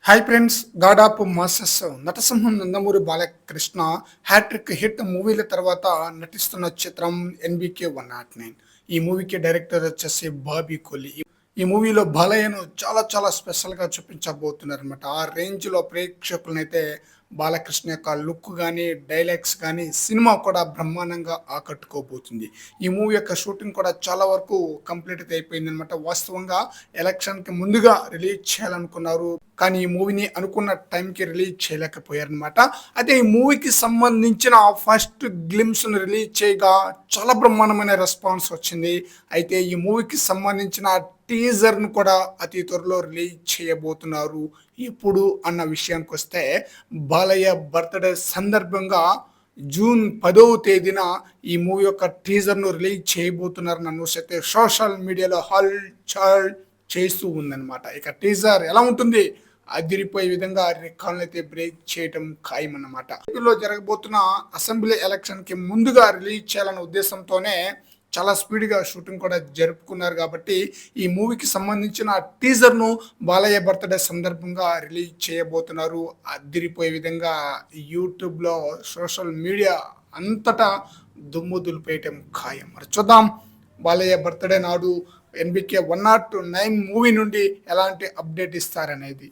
Hi friends, god of masses నటసింహం Nandamuri Balakrishna hat trick hit మూవీల తర్వాత నటిస్తున్న చిత్రం NBK 109. ఈ మూవీకి డైరెక్టర్ వచ్చేసి బాబీ కోలి. ఈ మూవీలో బాలయ్యను చాలా చాలా స్పెషల్గా చూపించబోతున్నారు అనమాట. ఆ రేంజ్లో ప్రేక్షకులనైతే బాలకృష్ణ యొక్క లుక్ కానీ డైలాగ్స్ కానీ సినిమా కూడా బ్రహ్మాండంగా ఆకట్టుకోబోతుంది. ఈ మూవీ యొక్క షూటింగ్ కూడా చాలా వరకు కంప్లీట్ అయితే అయిపోయింది అనమాట. వాస్తవంగా ఎలక్షన్కి ముందుగా రిలీజ్ చేయాలనుకున్నారు, కానీ ఈ మూవీని అనుకున్న టైంకి రిలీజ్ చేయలేకపోయారనమాట. అయితే ఈ మూవీకి సంబంధించిన ఫస్ట్ గ్లిమ్స్ను రిలీజ్ చేయగా చాలా బ్రహ్మాండమైన రెస్పాన్స్ వచ్చింది. అయితే ఈ మూవీకి సంబంధించిన టీజర్ను కూడా అతి త్వరలో రిలీజ్ చేయబోతున్నారు. ఇప్పుడు అన్న విషయానికి వస్తే, బాలయ్య బర్త్డే సందర్భంగా జూన్ 10వ తేదీన ఈ మూవీ యొక్క టీజర్ను రిలీజ్ చేయబోతున్నారన్న న్యూస్ అయితే సోషల్ మీడియాలో హల్చల్ చేస్తూ ఉందన్నమాట. ఇక టీజర్ ఎలా ఉంటుంది, అదిరిపోయే విధంగా రికార్డులు అయితే బ్రేక్ చేయటం ఖాయమన్నమాట. ఏపీలో జరగబోతున్న అసెంబ్లీ ఎలక్షన్కి ముందుగా రిలీజ్ చేయాలనే ఉద్దేశంతోనే చాలా స్పీడ్గా షూటింగ్ కూడా జరుపుకున్నారు. కాబట్టి ఈ మూవీకి సంబంధించిన టీజర్ను బాలయ్య బర్త్డే సందర్భంగా రిలీజ్ చేయబోతున్నారు. అదిరిపోయే విధంగా యూట్యూబ్లో సోషల్ మీడియా అంతటా దుమ్ము దులిపేయటం ఖాయం. మరి చూద్దాం, బాలయ్య బర్త్డే నాడు NBK 109 మూవీ నుండి ఎలాంటి అప్డేట్ ఇస్తారనేది.